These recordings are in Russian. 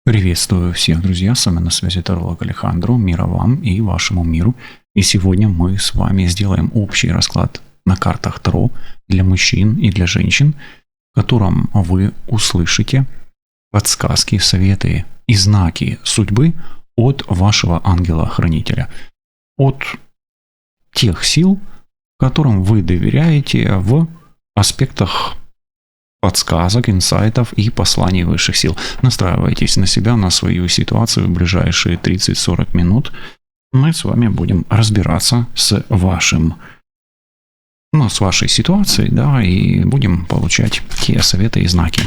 Приветствую всех, друзья, с вами на связи таролог Алехандро, мира вам и вашему миру. И сегодня мы с вами сделаем общий расклад на картах Таро для мужчин и для женщин, в котором вы услышите подсказки, советы и знаки судьбы от вашего ангела-хранителя, от тех сил, которым вы доверяете в аспектах подсказок, инсайтов и посланий высших сил. Настраивайтесь на себя, на свою ситуацию в ближайшие 30-40 минут. Мы с вами будем разбираться с вашей ситуацией, да, и будем получать те советы и знаки,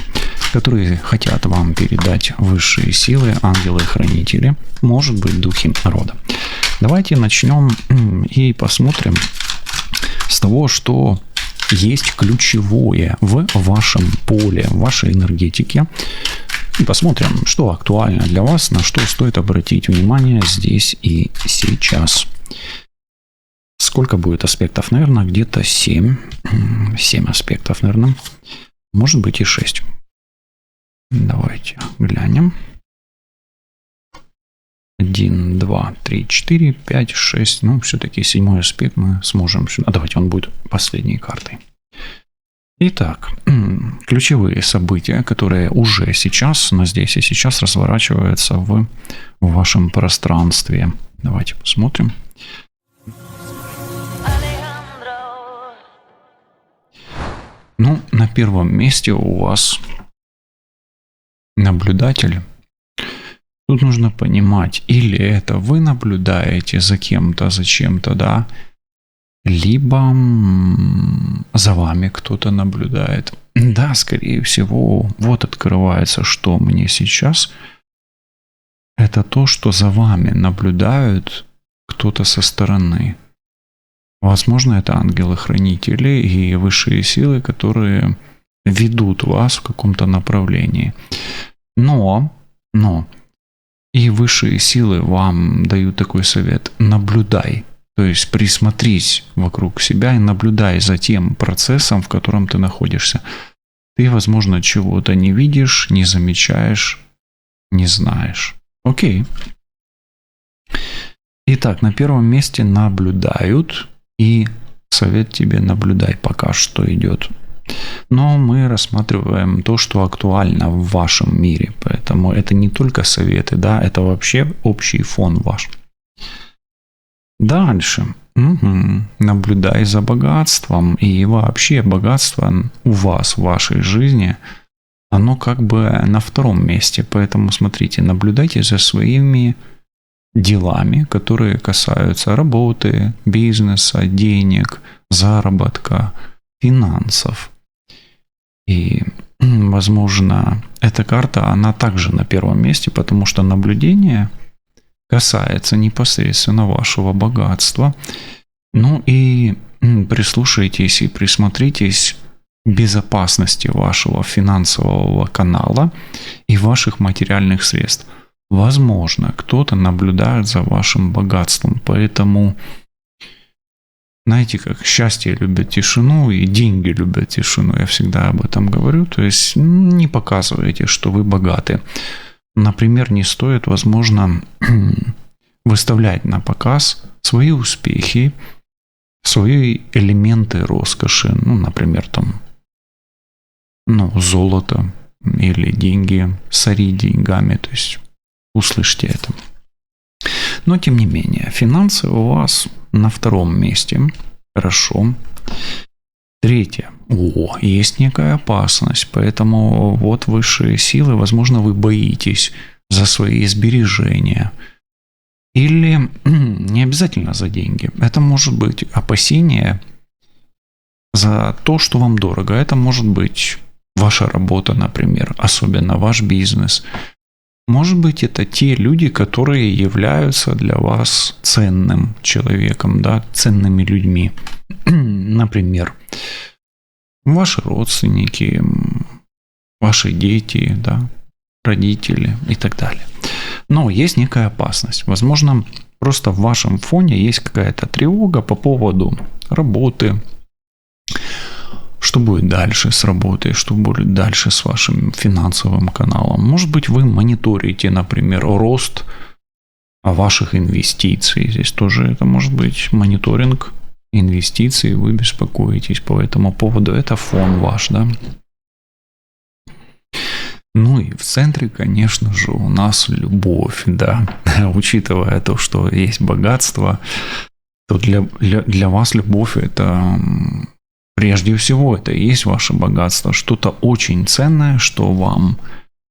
которые хотят вам передать высшие силы, ангелы-хранители, может быть, духи рода. Давайте начнем и посмотрим с того, что есть ключевое в вашем поле, в вашей энергетике. И посмотрим, что актуально для вас, на что стоит обратить внимание здесь и сейчас. Сколько будет аспектов? Наверное, где-то 7. 7 аспектов, наверное. Может быть и 6. Давайте глянем. 1, 2, 3, 4, 5, 6. Ну, все-таки 7 аспект мы сможем сюда. Давайте он будет последней картой. Итак, ключевые события, которые уже сейчас, но здесь и сейчас разворачиваются в вашем пространстве. Давайте посмотрим. Ну, на первом месте у вас наблюдатель. Тут нужно понимать, или это вы наблюдаете за кем-то, за чем-то, да, либо за вами кто-то наблюдает. Да, скорее всего, вот открывается, что мне сейчас. Это то, что за вами наблюдают кто-то со стороны. Возможно, это ангелы-хранители и высшие силы, которые ведут вас в каком-то направлении. Но и высшие силы вам дают такой совет: наблюдай. То есть присмотрись вокруг себя и наблюдай за тем процессом, в котором ты находишься. Ты, возможно, чего-то не видишь, не замечаешь, не знаешь. Окей. Итак, на первом месте наблюдают. И совет тебе: наблюдай, пока что идет. Но мы рассматриваем то, что актуально в вашем мире. Поэтому это не только советы, да, это вообще общий фон ваш. Дальше. Наблюдай за богатством. И вообще богатство у вас, в вашей жизни, оно как бы на втором месте. Поэтому смотрите, наблюдайте за своими делами, которые касаются работы, бизнеса, денег, заработка, финансов. И, возможно, эта карта, она также на первом месте, потому что наблюдение касается непосредственно вашего богатства. Ну и прислушайтесь и присмотритесь к безопасности вашего финансового канала и ваших материальных средств. Возможно, кто-то наблюдает за вашим богатством, поэтому, знаете, как счастье любит тишину и деньги любят тишину, я всегда об этом говорю, то есть не показывайте, что вы богаты. Например, не стоит, возможно, выставлять на показ свои успехи, свои элементы роскоши, например, золото или деньги, сори деньгами, то есть услышьте это. Но, тем не менее, финансы у вас на втором месте. Хорошо. Третье. Есть некая опасность. Поэтому вот высшие силы, возможно, вы боитесь за свои сбережения. Или не обязательно за деньги. Это может быть опасение за то, что вам дорого. Это может быть ваша работа, например, особенно ваш бизнес. Может быть, это те люди, которые являются для вас ценным человеком, да, ценными людьми. Например, ваши родственники, ваши дети, да, родители и так далее. Но есть некая опасность. Возможно, просто в вашем фоне есть какая-то тревога по поводу работы, Что будет дальше с работой, что будет дальше с вашим финансовым каналом. Может быть, вы мониторите, например, рост ваших инвестиций. Здесь тоже это может быть мониторинг инвестиций, вы беспокоитесь по этому поводу. Это фон ваш, да? Ну и в центре, конечно же, у нас любовь, да. Учитывая то, что есть богатство, то для вас любовь это... Прежде всего, это и есть ваше богатство, что-то очень ценное, что вам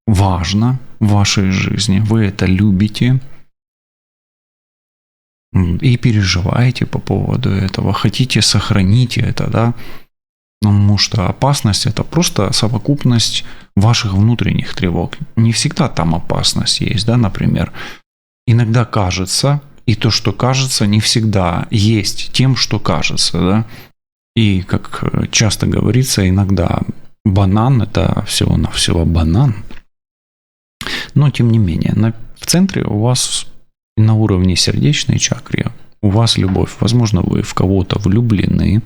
важно в вашей жизни. Вы это любите и переживаете по поводу этого, хотите сохранить это, да, потому что опасность – это просто совокупность ваших внутренних тревог. Не всегда там опасность есть, да, например. Иногда кажется, и то, что кажется, не всегда есть тем, что кажется, да. И, как часто говорится, иногда банан – это всего-навсего банан. Но, тем не менее, в центре у вас на уровне сердечной чакры у вас любовь. Возможно, вы в кого-то влюблены,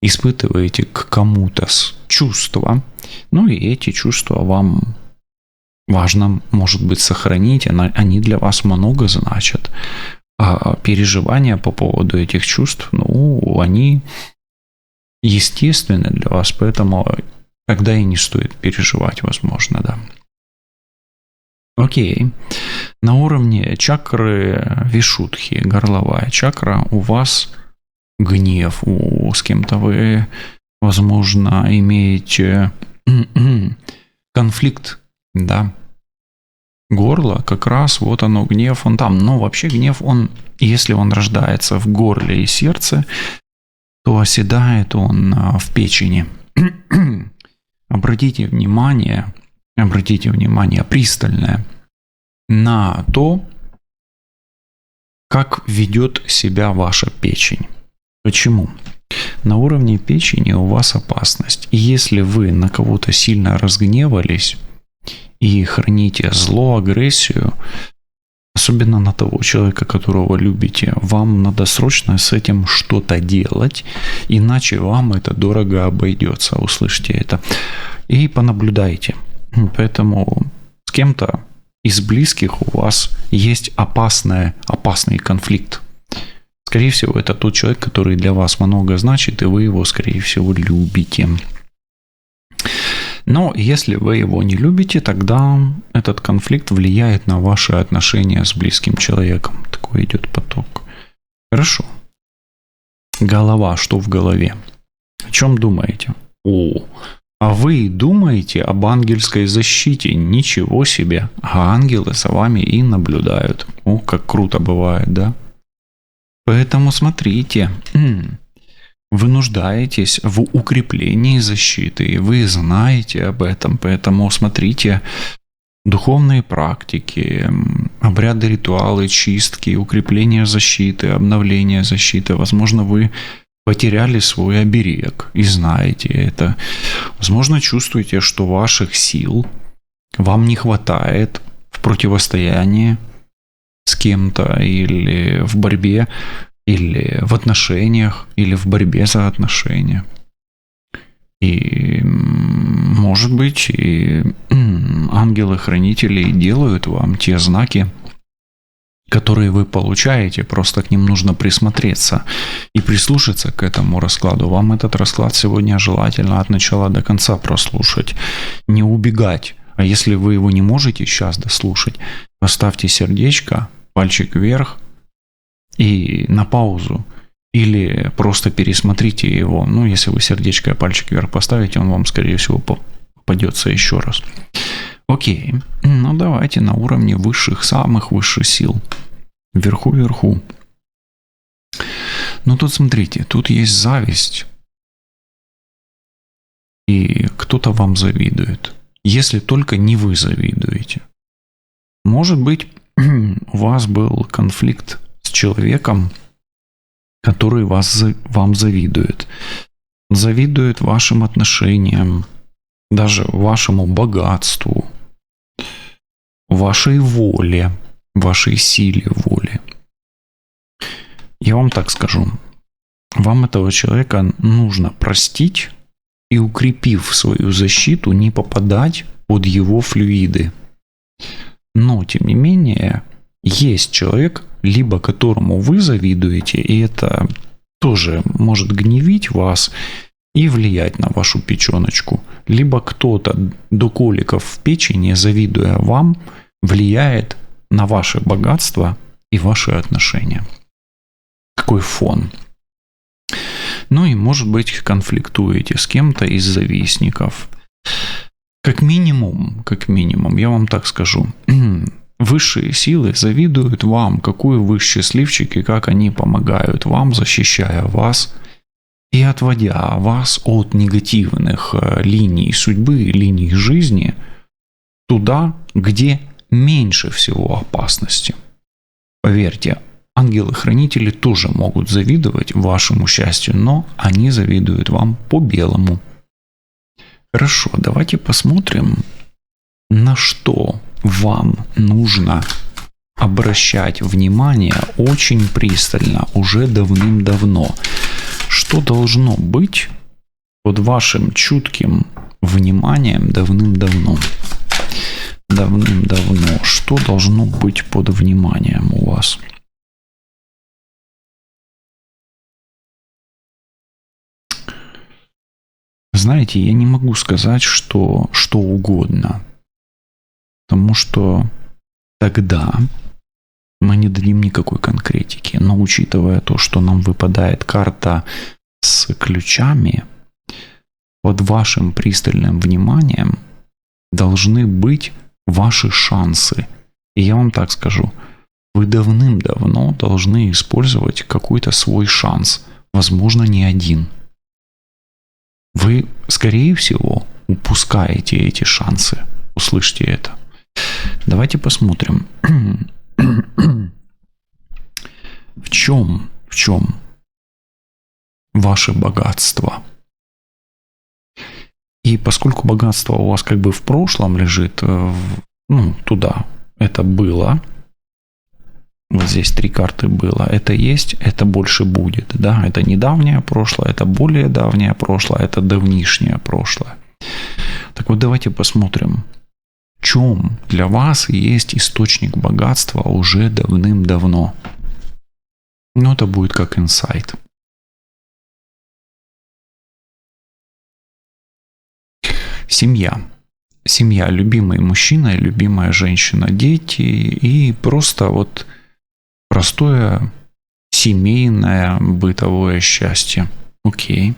испытываете к кому-то чувства. Ну и эти чувства вам важно, может быть, сохранить. Они для вас много значат. А переживания по поводу этих чувств, они... естественно для вас, поэтому тогда и не стоит переживать, возможно, да. Окей. На уровне чакры Вишудхи, горловая чакра, у вас гнев, с кем-то вы, возможно, имеете конфликт, да. Горло, как раз вот оно, гнев, он там. Но вообще гнев, если он рождается в горле и сердце, то оседает он в печени. Обратите внимание пристальное на то, как ведет себя ваша печень. Почему? На уровне печени у вас опасность. И если вы на кого-то сильно разгневались и храните зло, агрессию, особенно на того человека, которого любите, вам надо срочно с этим что-то делать, иначе вам это дорого обойдется, услышьте это. И понаблюдайте. Поэтому с кем-то из близких у вас есть опасный конфликт. Скорее всего, это тот человек, который для вас много значит, и вы его, скорее всего, любите. Но если вы его не любите, тогда этот конфликт влияет на ваши отношения с близким человеком. Такой идет поток. Хорошо. Голова. Что в голове? О чем думаете? А вы думаете об ангельской защите? Ничего себе. А ангелы за вами и наблюдают. Как круто бывает, да? Поэтому смотрите. Вы нуждаетесь в укреплении защиты, и вы знаете об этом, поэтому смотрите духовные практики, обряды, ритуалы, чистки, укрепление защиты, обновление защиты. Возможно, вы потеряли свой оберег и знаете это. Возможно, чувствуете, что ваших сил вам не хватает в противостоянии с кем-то или в борьбе, или в отношениях, или в борьбе за отношения. И, может быть, и ангелы-хранители делают вам те знаки, которые вы получаете, просто к ним нужно присмотреться и прислушаться к этому раскладу. Вам этот расклад сегодня желательно от начала до конца прослушать, не убегать. А если вы его не можете сейчас дослушать, поставьте сердечко, пальчик вверх, и на паузу, или просто пересмотрите его. Если вы сердечко и пальчик вверх поставите, он вам, скорее всего, попадется еще раз. Окей. Давайте на уровне самых высших сил. Вверху. Тут смотрите, тут есть зависть. И кто-то вам завидует. Если только не вы завидуете. Может быть, у вас был конфликт с человеком, который вам завидует. Завидует вашим отношениям, даже вашему богатству, вашей воле, вашей силе воли. Я вам так скажу. Вам этого человека нужно простить и укрепив свою защиту, не попадать под его флюиды. Но, тем не менее, есть человек, либо которому вы завидуете, и это тоже может гневить вас и влиять на вашу печеночку. Либо кто-то до коликов в печени, завидуя вам, влияет на ваше богатство и ваши отношения. Какой фон? Ну и, может быть, конфликтуете с кем-то из завистников. Как минимум, я вам так скажу, высшие силы завидуют вам, какой вы счастливчик и как они помогают вам, защищая вас и отводя вас от негативных линий судьбы, линий жизни туда, где меньше всего опасности. Поверьте, ангелы-хранители тоже могут завидовать вашему счастью, но они завидуют вам по-белому. Хорошо, давайте посмотрим, на что вам нужно обращать внимание очень пристально, уже давным-давно. Что должно быть под вашим чутким вниманием давным-давно? Давным-давно. Что должно быть под вниманием у вас? Знаете, я не могу сказать, что угодно. Потому что тогда мы не дадим никакой конкретики. Но учитывая то, что нам выпадает карта с ключами, под вашим пристальным вниманием должны быть ваши шансы. И я вам так скажу, вы давным-давно должны использовать какой-то свой шанс. Возможно, не один. Вы, скорее всего, упускаете эти шансы. Услышьте это. Давайте посмотрим. В чем ваше богатство? И поскольку богатство у вас как бы в прошлом лежит, туда это было. Вот здесь 3 карты было. Это есть, это больше будет. Да? Это недавнее прошлое, это более давнее прошлое, это давнишнее прошлое. Так вот, давайте посмотрим, в чем для вас есть источник богатства уже давным-давно. Это будет как инсайт. Семья. Семья, любимый мужчина, любимая женщина, дети и просто вот простое семейное бытовое счастье. Окей.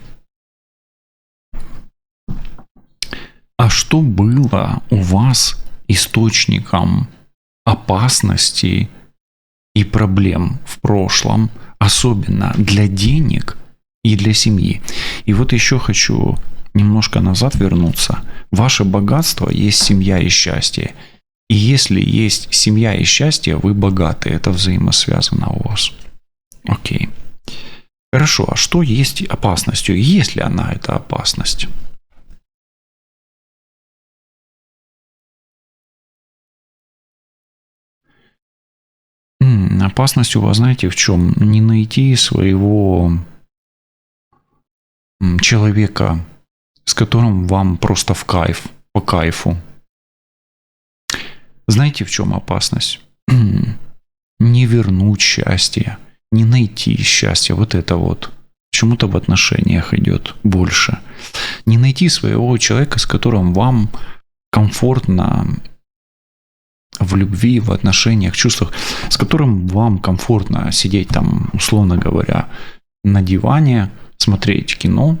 А что было у вас источником опасностей и проблем в прошлом, особенно для денег и для семьи? И вот еще хочу немножко назад вернуться. Ваше богатство есть семья и счастье. И если есть семья и счастье, вы богаты. Это взаимосвязано у вас. Окей. Хорошо, а что есть опасностью? Есть ли она, эта опасность? Опасность у вас, знаете, в чем? Не найти своего человека, с которым вам просто по кайфу. Знаете, в чем опасность? Не вернуть счастье, не найти счастье. Вот это вот. Почему-то в отношениях идет больше. Не найти своего человека, с которым вам комфортно в любви, в отношениях, в чувствах, с которым вам комфортно сидеть там, условно говоря, на диване, смотреть кино,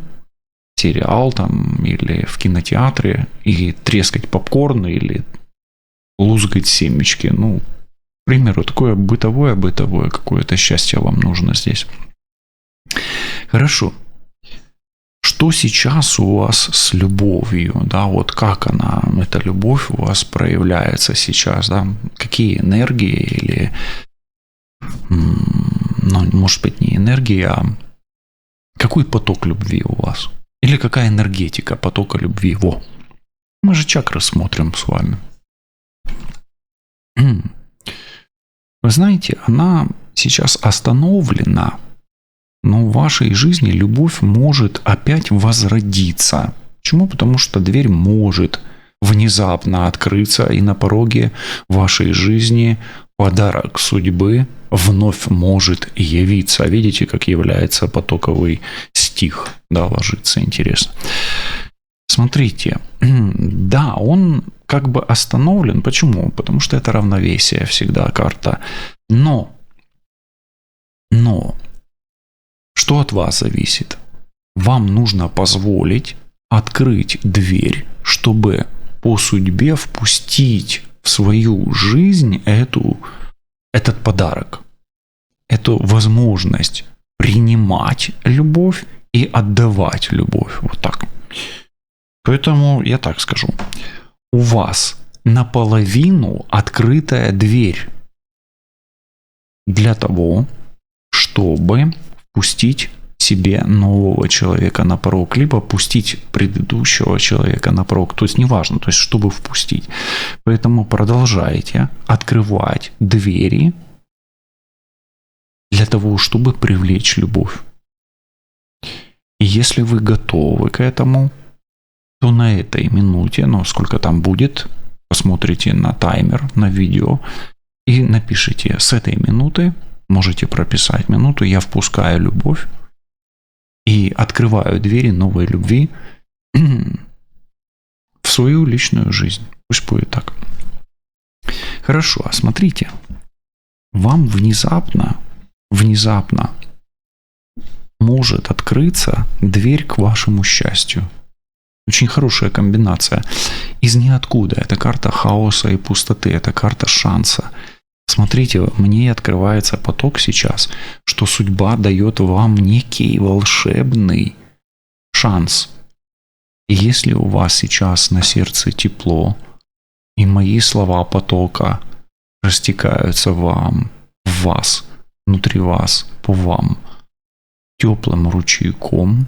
сериал там или в кинотеатре, и трескать попкорн, или лузгать семечки. К примеру, такое бытовое какое-то счастье вам нужно здесь. Хорошо. Что сейчас у вас с любовью? Да, вот как эта любовь у вас проявляется сейчас? Да? Какие энергии или, может быть, не энергии, а какой поток любви у вас? Или какая энергетика потока любви? Мы же чакры смотрим с вами. Вы знаете, она сейчас остановлена, но в вашей жизни любовь может опять возродиться. Почему? Потому что дверь может внезапно открыться, и на пороге вашей жизни подарок судьбы вновь может явиться. Видите, как является потоковый стих, да, ложится, интересно. Смотрите, да, он как бы остановлен. Почему? Потому что это равновесие всегда карта. Но, что от вас зависит? Вам нужно позволить открыть дверь, чтобы по судьбе впустить в свою жизнь этот подарок, эту возможность принимать любовь и отдавать любовь. Вот так. Поэтому я так скажу. У вас наполовину открытая дверь для того, чтобы впустить себе нового человека на порог, либо пустить предыдущего человека на порог. То есть неважно, то есть чтобы впустить. Поэтому продолжайте открывать двери для того, чтобы привлечь любовь. И если вы готовы к этому, то на этой минуте, сколько там будет, посмотрите на таймер, на видео и напишите: с этой минуты, можете прописать минуту, я впускаю любовь и открываю двери новой любви в свою личную жизнь. Пусть будет так. Хорошо, а смотрите, вам внезапно может открыться дверь к вашему счастью. Очень хорошая комбинация. Из ниоткуда. Это карта хаоса и пустоты. Это карта шанса. Смотрите, мне открывается поток сейчас, что судьба дает вам некий волшебный шанс. И если у вас сейчас на сердце тепло, и мои слова потока растекаются в вас, внутри вас, по вам, теплым ручейком,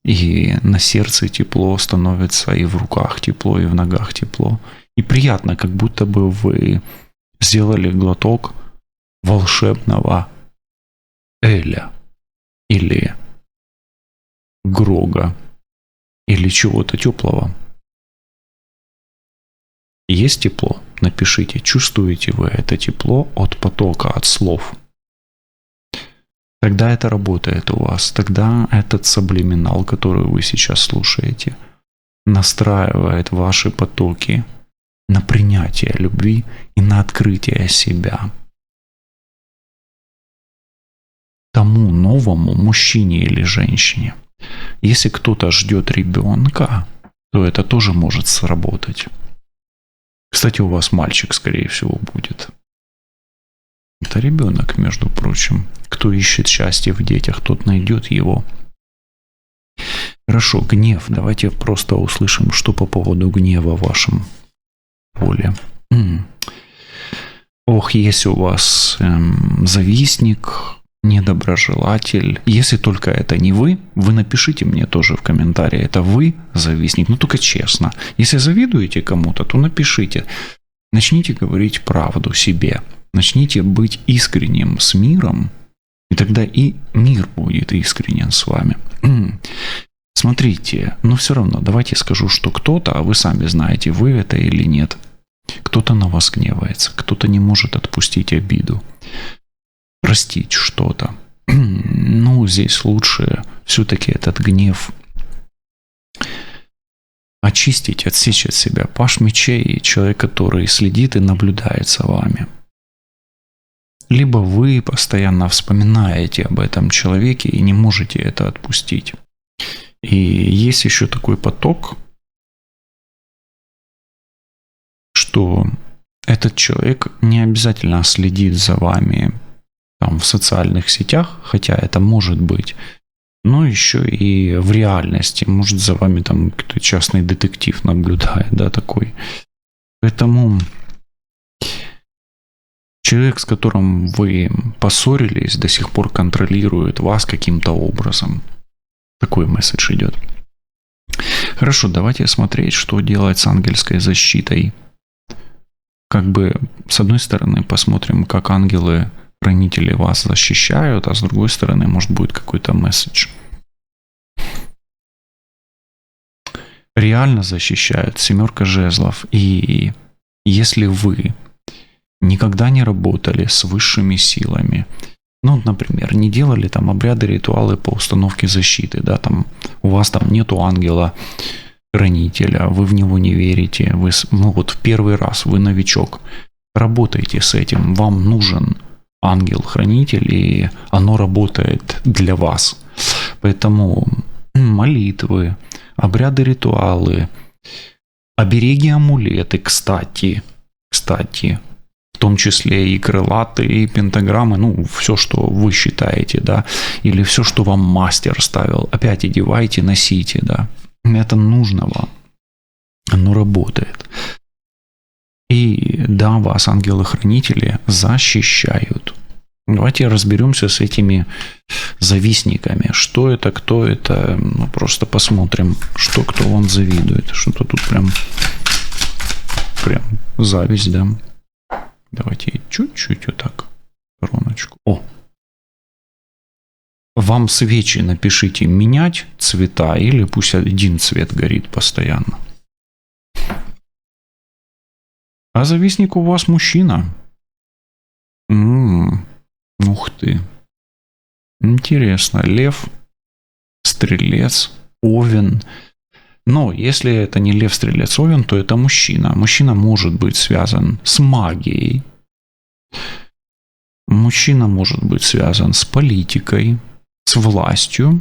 и на сердце тепло становится, и в руках тепло, и в ногах тепло. И приятно, как будто бы вы сделали глоток волшебного эля или грога или чего-то теплого. Есть тепло? Напишите, чувствуете вы это тепло от потока, от слов. Тогда это работает у вас. Тогда этот саблиминал, который вы сейчас слушаете, настраивает ваши потоки на принятие любви и на открытие себя тому новому мужчине или женщине. Если кто-то ждет ребенка, то это тоже может сработать. Кстати, у вас мальчик, скорее всего, будет. Это ребенок, между прочим. Кто ищет счастье в детях, тот найдет его. Хорошо, гнев. Давайте просто услышим, что по поводу гнева в вашем поле. Ох, есть у вас завистник, недоброжелатель. Если только это не вы напишите мне тоже в комментарии, это вы завистник, но только честно. Если завидуете кому-то, то напишите. Начните говорить правду себе. Начните быть искренним с миром, и тогда и мир будет искренен с вами. Смотрите, но все равно давайте скажу, что кто-то, а вы сами знаете, вы это или нет, кто-то на вас гневается, кто-то не может отпустить обиду, простить что-то. Здесь лучше все-таки этот гнев очистить, отсечь от себя. Паш мечей, человек, который следит и наблюдает за вами. Либо вы постоянно вспоминаете об этом человеке и не можете это отпустить. И есть еще такой поток, что этот человек не обязательно следит за вами там, в социальных сетях, хотя это может быть, но еще и в реальности. Может, за вами там какой-то частный детектив наблюдает, да, такой. Поэтому человек, с которым вы поссорились, до сих пор контролирует вас каким-то образом. Такой месседж идет. Хорошо, давайте смотреть, что делать с ангельской защитой. Как бы, с одной стороны, посмотрим, как ангелы-хранители вас защищают, а с другой стороны, может, будет какой-то месседж. реально защищают. 7 жезлов. И если вы никогда не работали с высшими силами, ну, например, не делали там обряды, ритуалы по установке защиты, да, там у вас там нету ангела-хранителя, вы в него не верите, вы, ну, вот в первый раз вы новичок, работайте с этим, вам нужен ангел-хранитель, и оно работает для вас. Поэтому молитвы, обряды, ритуалы, обереги, амулеты, кстати, в том числе и крылатые, и пентаграммы, ну, все, что вы считаете, да, или все, что вам мастер ставил, опять одевайте, носите, да, это нужно вам, оно работает. И да, вас ангелы-хранители защищают. Давайте разберемся с этими завистниками. Что это, кто это, ну, просто посмотрим, что кто вам завидует. Что-то тут прям зависть, да. Давайте чуть-чуть вот так, короночку. О! Вам свечи напишите менять цвета или пусть один цвет горит постоянно. А завистник у вас мужчина. Ух ты. Интересно. Лев, стрелец, овен. Но если это не лев, стрелец, овен, то это мужчина. Мужчина может быть связан с магией. Мужчина может быть связан с политикой, с властью,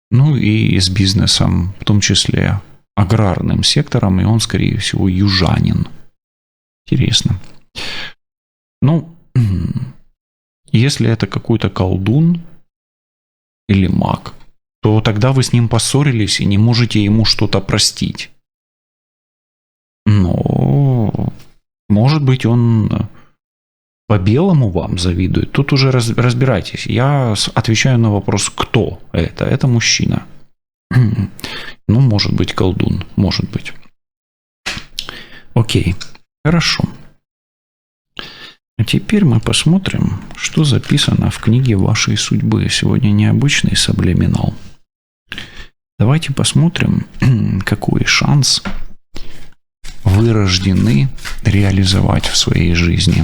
ну и с бизнесом, в том числе аграрным сектором, и он, скорее всего, южанин. Интересно. Ну, если это какой-то колдун или маг, то тогда вы с ним поссорились и не можете ему что-то простить. Но, может быть, он по-белому вам завидует. Тут уже разбирайтесь. Я отвечаю на вопрос, кто это. Это мужчина. Ну, может быть, колдун. Может быть. Окей. Хорошо. А теперь мы посмотрим, что записано в книге вашей судьбы. Сегодня необычный саблиминал. Давайте посмотрим, какой шанс вы рождены реализовать в своей жизни.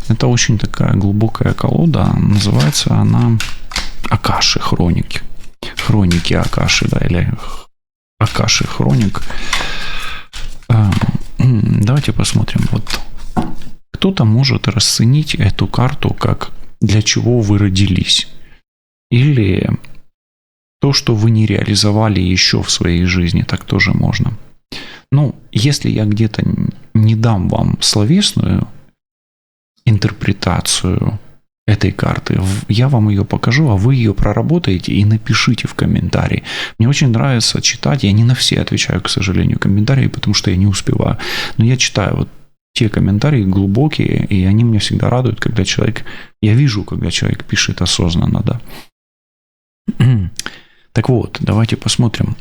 Это очень такая глубокая колода. Называется она Акаши Хроники. Хроники Акаши, да, или Акаши Хроник. Давайте посмотрим. Вот кто-то может расценить эту карту как для чего вы родились. Или то, что вы не реализовали еще в своей жизни, так тоже можно. Ну, если я где-то не дам вам словесную интерпретацию этой карты, я вам ее покажу, а вы ее проработаете и напишите в комментарии. Мне очень нравится читать, я не на все отвечаю, к сожалению, комментарии, потому что я не успеваю. Но я читаю вот те комментарии глубокие, и они меня всегда радуют, когда человек, я вижу, когда человек пишет осознанно, да. Так вот, давайте посмотрим,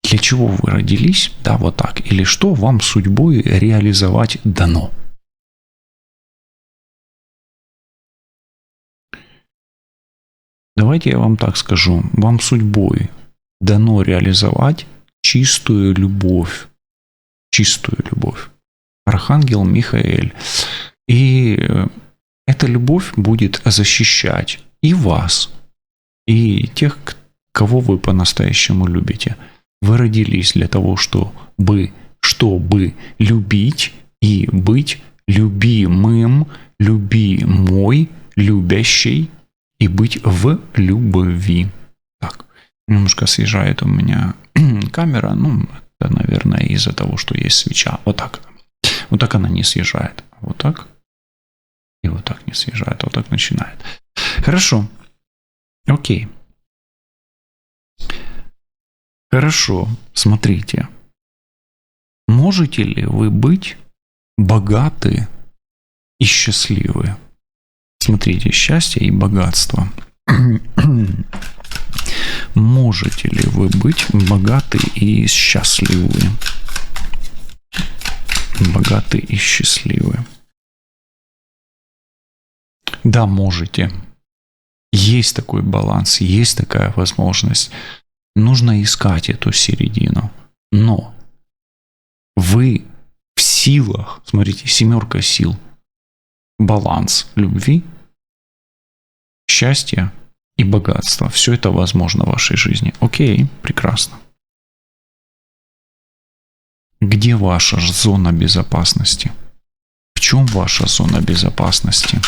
для чего вы родились, да, вот так, или что вам судьбой реализовать дано. Давайте я вам так скажу, вам судьбой дано реализовать чистую любовь. Чистую любовь. Архангел Михаэль. И эта любовь будет защищать и вас, и тех, кого вы по-настоящему любите. Вы родились для того, чтобы любить и быть любимым, любимой, любящей и быть в любви. Так, немножко съезжает у меня камера, ну, это, наверное, из-за того, что есть свеча. Вот так. Вот так она не съезжает. Вот так. И вот так не съезжает. Вот так начинает. Хорошо. Окей. Хорошо. Смотрите. Можете ли вы быть богаты и счастливы? Смотрите, счастье и богатство. Можете ли вы быть богаты и счастливы? Богаты и счастливы. Да, можете. Есть такой баланс, есть такая возможность. Нужно искать эту середину. Но вы в силах, смотрите, 7 сил, баланс любви, счастья и богатства. Все это возможно в вашей жизни. Окей, прекрасно. Где ваша зона безопасности? В чем ваша зона безопасности?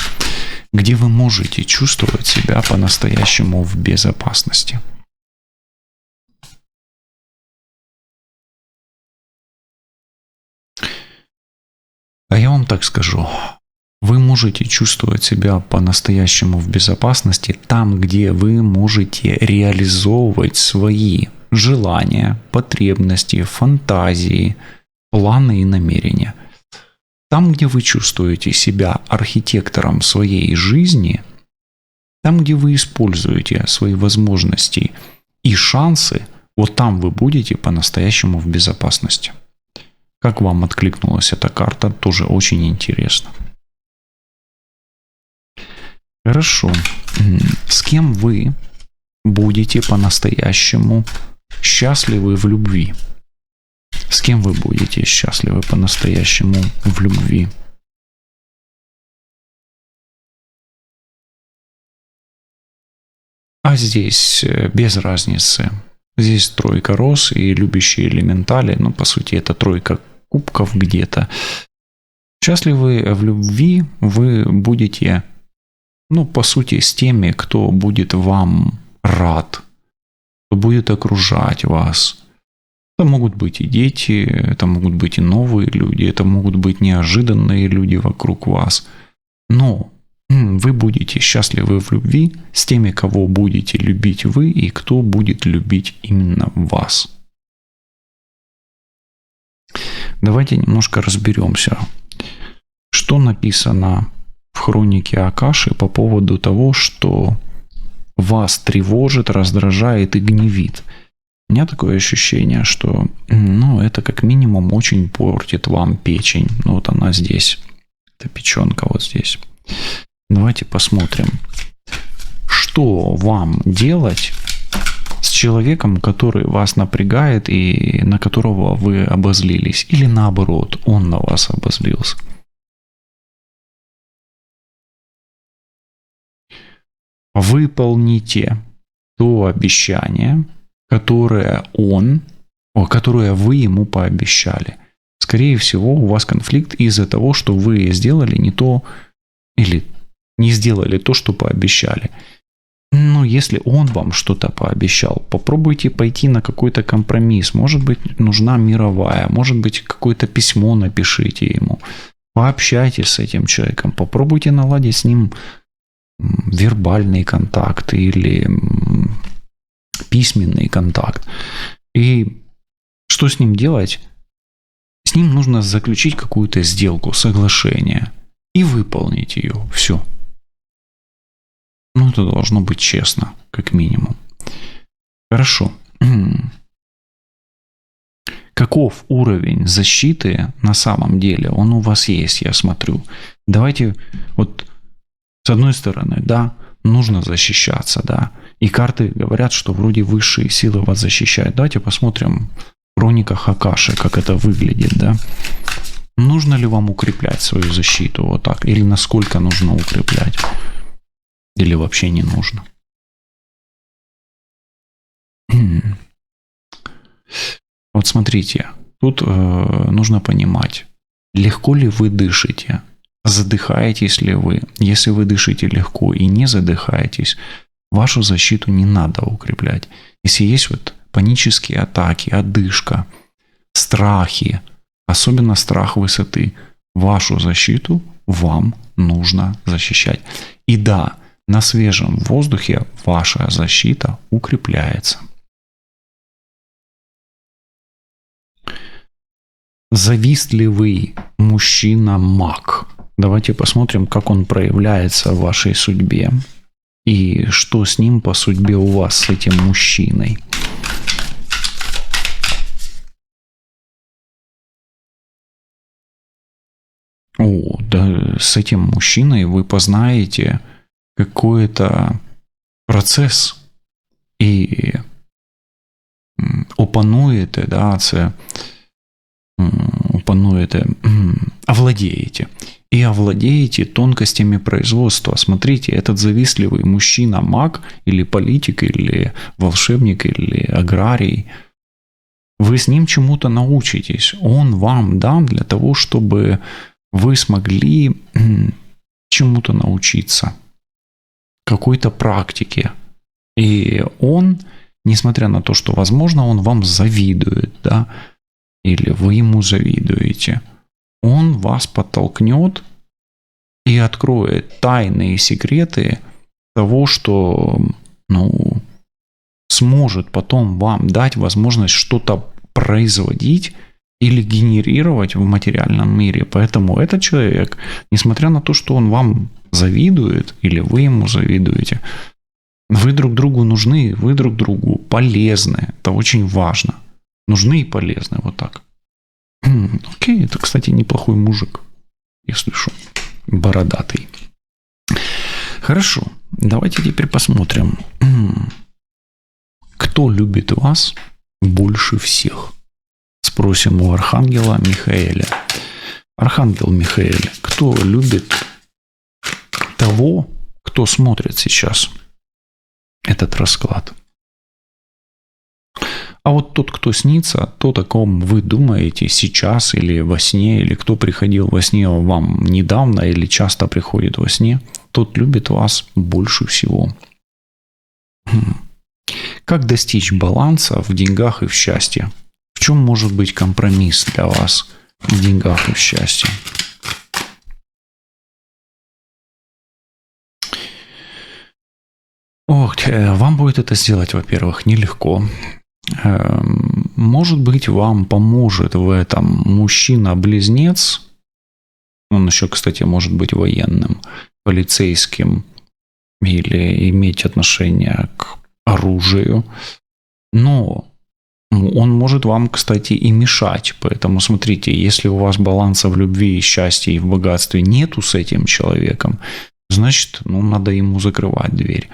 Где вы можете чувствовать себя по-настоящему в безопасности? А я вам так скажу. Вы можете чувствовать себя по-настоящему в безопасности там, где вы можете реализовывать свои желания, потребности, фантазии, планы и намерения. Там, где вы чувствуете себя архитектором своей жизни, там, где вы используете свои возможности и шансы, вот там вы будете по-настоящему в безопасности. Как вам откликнулась эта карта, тоже очень интересно. Хорошо. С кем вы будете по-настоящему счастливы в любви? С кем вы будете счастливы по-настоящему в любви? А здесь без разницы. Здесь 3 роз и любящие элементали. Ну, по сути, это 3 кубков где-то. Счастливы в любви вы будете, ну, по сути, с теми, кто будет вам рад, кто будет окружать вас. Это могут быть и дети, это могут быть и новые люди, это могут быть неожиданные люди вокруг вас. Но вы будете счастливы в любви с теми, кого будете любить вы и кто будет любить именно вас. Давайте немножко разберемся, что написано в хронике Акаши по поводу того, что вас тревожит, раздражает и гневит. У меня такое ощущение, что это как минимум очень портит вам печень. Ну, вот она здесь. Это печенка вот здесь. Давайте посмотрим, что вам делать с человеком, который вас напрягает и на которого вы обозлились. Или наоборот, он на вас обозлился. Выполните то обещание, которое вы ему пообещали. Скорее всего, у вас конфликт из-за того, что вы сделали не то или не сделали то, что пообещали. Но если он вам что-то пообещал, попробуйте пойти на какой-то компромисс. Может быть, нужна мировая, может быть, какое-то письмо напишите ему. Пообщайтесь с этим человеком, попробуйте наладить с ним вербальный контакт или письменный контакт. И что с ним делать? С ним нужно заключить какую-то сделку, соглашение и выполнить ее. Все. Это должно быть честно, как минимум. Хорошо. Каков уровень защиты на самом деле? Он у вас есть, я смотрю. Давайте вот с одной стороны, да, нужно защищаться, да. И карты говорят, что вроде высшие силы вас защищают. Давайте посмотрим в хрониках Акаши, как это выглядит, да. Нужно ли вам укреплять свою защиту вот так? Или насколько нужно укреплять? Или вообще не нужно? Вот смотрите, тут нужно понимать, легко ли вы дышите, задыхаетесь ли вы. Если вы дышите легко и не задыхаетесь, вашу защиту не надо укреплять. Если есть вот панические атаки, одышка, страхи, особенно страх высоты, вашу защиту вам нужно защищать. И да, на свежем воздухе ваша защита укрепляется. Завистливый мужчина-маг. Давайте посмотрим, как он проявляется в вашей судьбе. И что с ним по судьбе у вас, с этим мужчиной. Да, с этим мужчиной вы познаете какой-то процесс. И опануєте, да, це опануєте, овладеете. И овладеете тонкостями производства. Смотрите, этот завистливый мужчина, маг или политик, или волшебник, или аграрий, вы с ним чему-то научитесь. Он вам дан для того, чтобы вы смогли чему-то научиться, какой-то практике. И он, несмотря на то, что, возможно, он вам завидует, да, или вы ему завидуете, он вас подтолкнет и откроет тайные секреты того, что, сможет потом вам дать возможность что-то производить или генерировать в материальном мире. Поэтому этот человек, несмотря на то, что он вам завидует или вы ему завидуете, вы друг другу нужны, вы друг другу полезны. Это очень важно. Нужны и полезны, вот так. Окей, это, кстати, неплохой мужик, если что, бородатый. Хорошо, давайте теперь посмотрим, кто любит вас больше всех. Спросим у Архангела Михаэля. Архангел Михаэль, кто любит того, кто смотрит сейчас этот расклад? А вот тот, кто снится, то, о ком вы думаете сейчас или во сне, или кто приходил во сне вам недавно или часто приходит во сне, тот любит вас больше всего. Как достичь баланса в деньгах и в счастье? В чем может быть компромисс для вас в деньгах и в счастье? Вам будет это сделать, во-первых, нелегко. Может быть, вам поможет в этом мужчина-близнец. Он еще, кстати, может быть военным, полицейским или иметь отношение к оружию. Но он может вам, кстати, и мешать. Поэтому смотрите, если у вас баланса в любви, счастье и в богатстве нету с этим человеком, значит, надо ему закрывать дверь.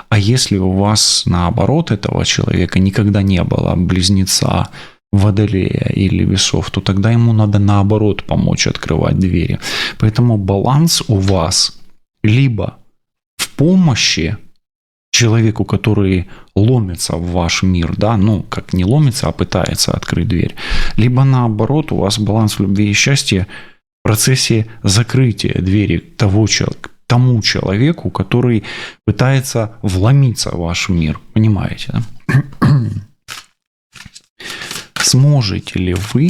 А если у вас, наоборот, этого человека никогда не было, близнеца, водолея или весов, то тогда ему надо, наоборот, помочь открывать двери. Поэтому баланс у вас либо в помощи человеку, который ломится в ваш мир, да, как не ломится, а пытается открыть дверь, либо наоборот, у вас баланс в любви и счастье в процессе закрытия двери тому человеку, который пытается вломиться в ваш мир. Понимаете, да? Сможете ли вы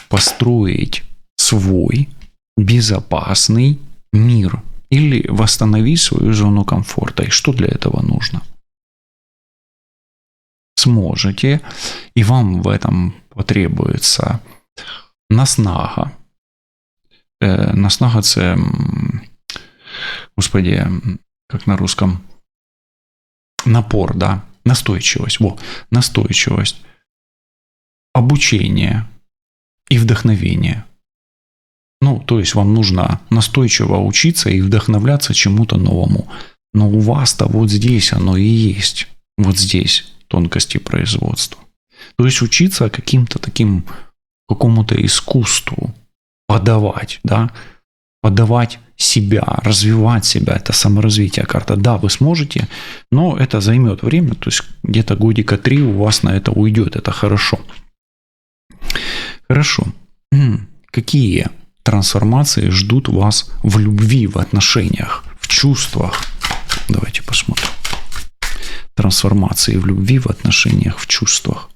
построить свой безопасный мир или восстановить свою зону комфорта? И что для этого нужно? Сможете, и вам в этом потребуется наснага. Наснага – це, господи, как на русском, напор, да, настойчивость, настойчивость, обучение и вдохновение. То есть вам нужно настойчиво учиться и вдохновляться чему-то новому. Но у вас-то вот здесь оно и есть. Вот здесь тонкости производства. То есть учиться какому-то искусству подавать, да, подавать себя, развивать себя. Это саморазвитие карта. Да, вы сможете, но это займет время. То есть где-то годика 3 у вас на это уйдет. Это хорошо. Хорошо. Какие трансформации ждут вас в любви, в отношениях, в чувствах? Давайте посмотрим. Трансформации в любви, в отношениях, в чувствах.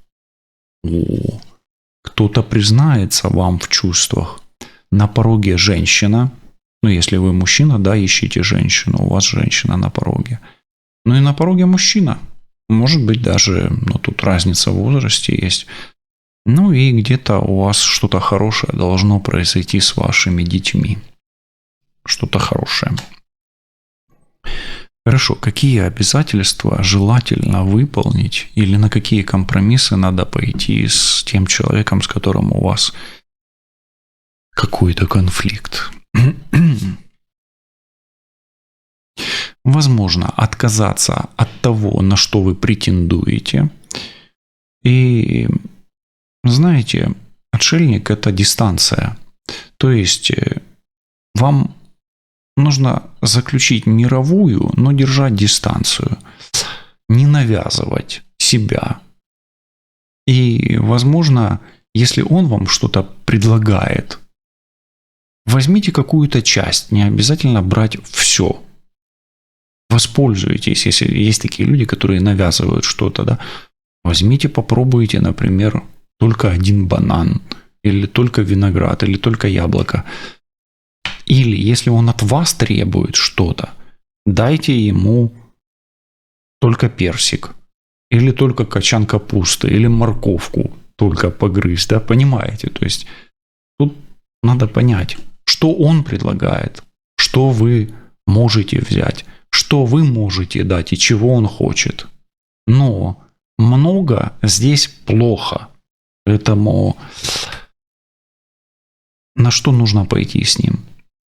Кто-то признается вам в чувствах. На пороге женщина. Если вы мужчина, да, ищите женщину. У вас женщина на пороге. И на пороге мужчина. Может быть, даже, тут разница в возрасте есть. И где-то у вас что-то хорошее должно произойти с вашими детьми. Что-то хорошее. Хорошо, какие обязательства желательно выполнить или на какие компромиссы надо пойти с тем человеком, с которым у вас какой-то конфликт? Возможно, отказаться от того, на что вы претендуете, И знаете, отшельник – это дистанция. То есть вам нужно заключить мировую, но держать дистанцию. Не навязывать себя. И, возможно, если он вам что-то предлагает, возьмите какую-то часть, не обязательно брать все. Воспользуйтесь, если есть такие люди, которые навязывают что-то, да. Возьмите, попробуйте, например, только один банан, или только виноград, или только яблоко. Или, если он от вас требует что-то, дайте ему только персик, или только качан капусты, или морковку только погрызть, да, понимаете? То есть тут надо понять, что он предлагает, что вы можете взять, что вы можете дать и чего он хочет. Но много здесь плохо, поэтому на что нужно пойти с ним?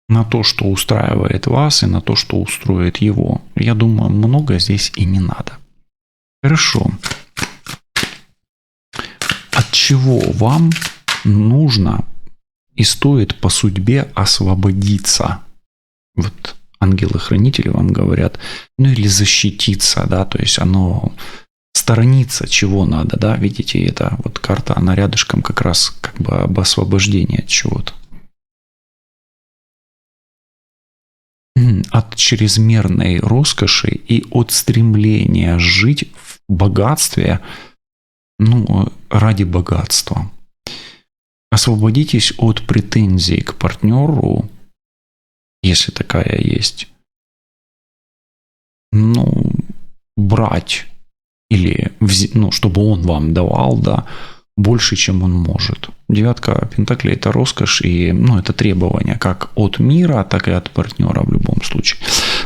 На то, что устраивает вас, и на то, что устроит его. Я думаю, много здесь и не надо. Хорошо. От чего вам нужно и стоит по судьбе освободиться? Вот ангелы-хранители вам говорят, ну или защититься, да, то есть оно сторониться чего надо, да, видите, это вот карта, она рядышком как раз как бы об освобождении от чего-то. От чрезмерной роскоши и от стремления жить в богатстве, ну, ради богатства. Освободитесь от претензий к партнеру, если такая есть. Ну, брать или, ну, чтобы он вам давал, да, больше, чем он может. Девятка пентаклей – это роскошь, и, ну, это требование как от мира, так и от партнера в любом случае.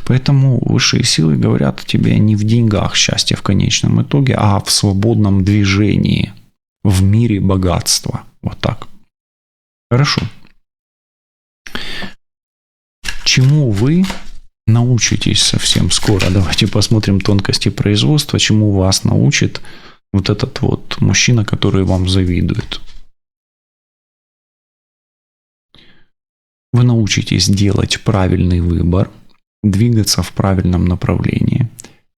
Поэтому высшие силы говорят тебе не в деньгах счастье в конечном итоге, а в свободном движении, в мире богатства. Вот так. Хорошо. Чему вы научитесь совсем скоро? Давайте посмотрим тонкости производства, чему вас научит вот этот вот мужчина, который вам завидует. Вы научитесь делать правильный выбор, двигаться в правильном направлении,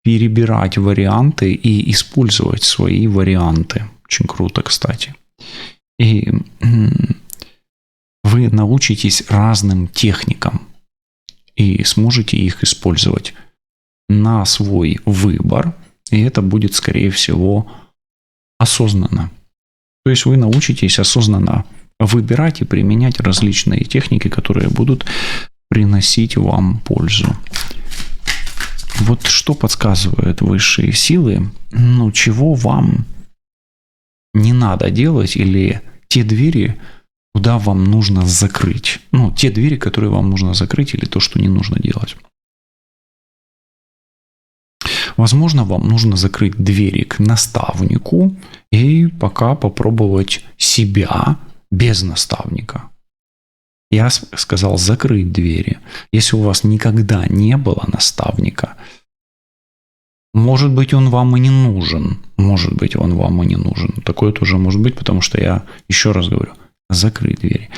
перебирать варианты и использовать свои варианты. Очень круто, кстати. И вы научитесь разным техникам и сможете их использовать на свой выбор, и это будет, скорее всего, осознанно. То есть вы научитесь осознанно выбирать и применять различные техники, которые будут приносить вам пользу. Вот что подсказывают высшие силы, ну, чего вам не надо делать, или те двери, куда вам нужно закрыть. Ну, те двери, которые вам нужно закрыть, или то, что не нужно делать. Возможно, вам нужно закрыть двери к наставнику и пока попробовать себя без наставника. Я сказал закрыть двери. Если у вас никогда не было наставника, может быть, он вам и не нужен. Может быть, он вам и не нужен. Такое тоже может быть, потому что я еще раз говорю, закрыть двери.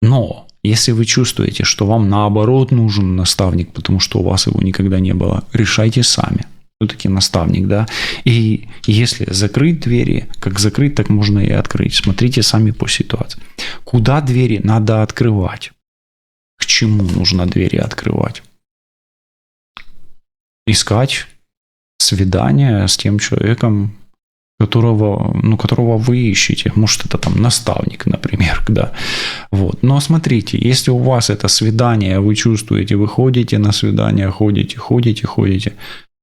Но если вы чувствуете, что вам наоборот нужен наставник, потому что у вас его никогда не было, решайте сами. Все-таки наставник, да. И если закрыть двери, как закрыть, так можно и открыть. Смотрите сами по ситуации. Куда двери надо открывать? К чему нужно двери открывать? Искать свидание с тем человеком, которого вы ищете. Может, это там наставник, например, да. Вот. Но смотрите, если у вас это свидание, вы чувствуете, вы ходите на свидание, ходите,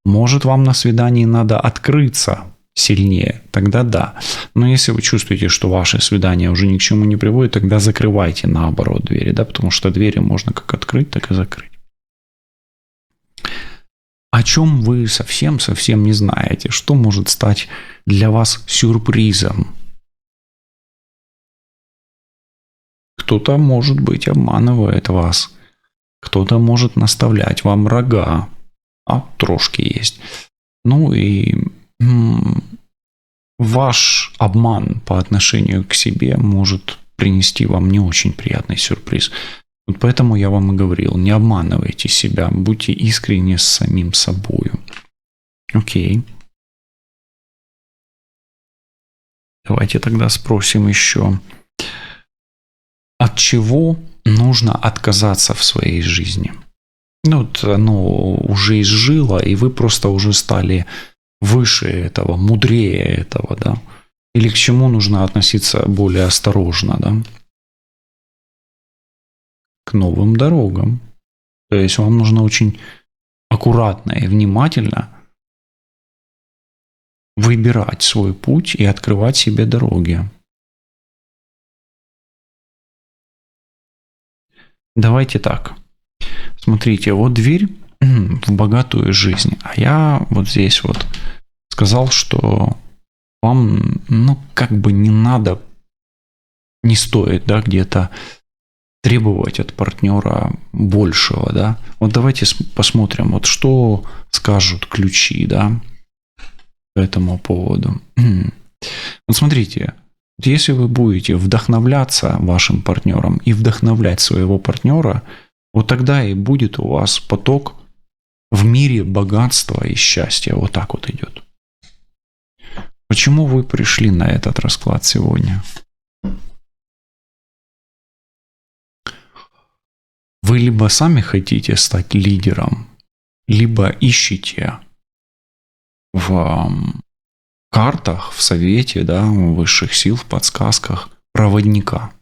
может, вам на свидании надо открыться сильнее, тогда да. Но если вы чувствуете, что ваше свидание уже ни к чему не приводит, тогда закрывайте наоборот двери, да, потому что двери можно как открыть, так и закрыть. О чем вы совсем не знаете, что может стать для вас сюрпризом. Кто-то, может быть, обманывает вас, кто-то может наставлять вам рога, а трошки есть. Ну и ваш обман по отношению к себе может принести вам не очень приятный сюрприз. Вот поэтому я вам и говорил, не обманывайте себя, будьте искренни с самим собою. Окей. Давайте тогда спросим еще, от чего нужно отказаться в своей жизни? Ну, вот оно уже изжило, и вы просто уже стали выше этого, мудрее этого, да? Или к чему нужно относиться более осторожно, да? К новым дорогам. То есть вам нужно очень аккуратно и внимательно выбирать свой путь и открывать себе дороги. Давайте так. Смотрите, вот дверь в богатую жизнь. А я вот здесь вот сказал, что вам, ну, как бы не надо, не стоит, да, где-то требовать от партнера большего, да. Вот давайте посмотрим, вот что скажут ключи, да, по этому поводу. Вот смотрите, если вы будете вдохновляться вашим партнером и вдохновлять своего партнера, вот тогда и будет у вас поток в мире богатства и счастья. Вот так вот идет. Почему вы пришли на этот расклад сегодня? Вы либо сами хотите стать лидером, либо ищете в картах, в совете, да, высших сил, в подсказках проводника.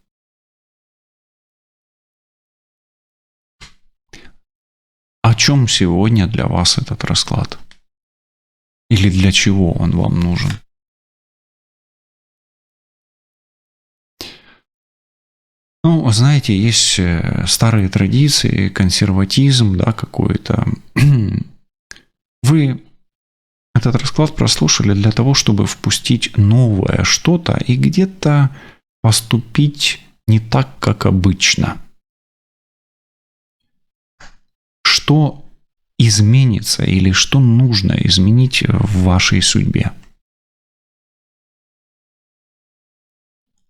О чем сегодня для вас этот расклад? Или для чего он вам нужен? Ну, знаете, есть старые традиции, консерватизм, да, какой-то. Вы этот расклад прослушали для того, чтобы впустить новое что-то и где-то поступить не так, как обычно. Что изменится или что нужно изменить в вашей судьбе?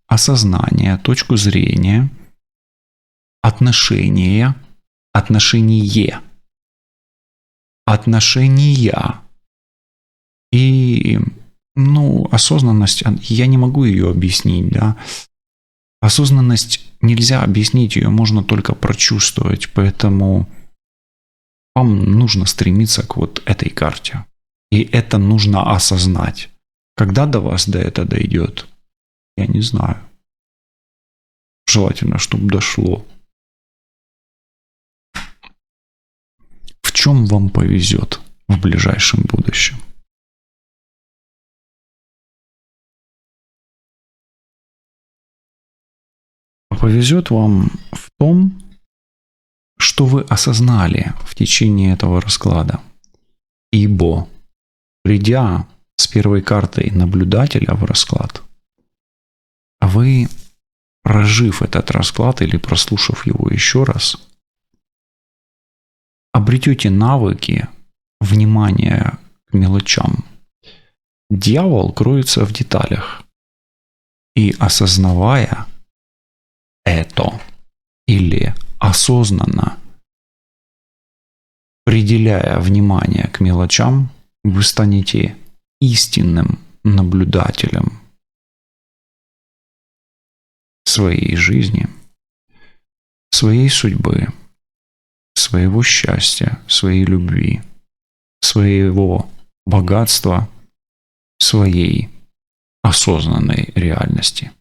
Осознание, точку зрения, отношения, отношения. И, ну, осознанность, я не могу ее объяснить, да. Осознанность нельзя объяснить, ее можно только прочувствовать, поэтому вам нужно стремиться к вот этой карте. И это нужно осознать. Когда до вас до этого дойдет, я не знаю. Желательно, чтобы дошло. В чем вам повезет в ближайшем будущем? Повезет вам в том, что вы осознали в течение этого расклада. Ибо, придя с первой картой наблюдателя в расклад, вы, прожив этот расклад или прослушав его еще раз, обретете навыки внимания к мелочам. Дьявол кроется в деталях. И осознавая это или осознанно приделяя внимание к мелочам, вы станете истинным наблюдателем своей жизни, своей судьбы, своего счастья, своей любви, своего богатства, своей осознанной реальности.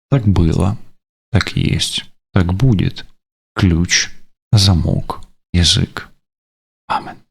Так было, так есть, так будет. Ключ, замок, язык. Амен.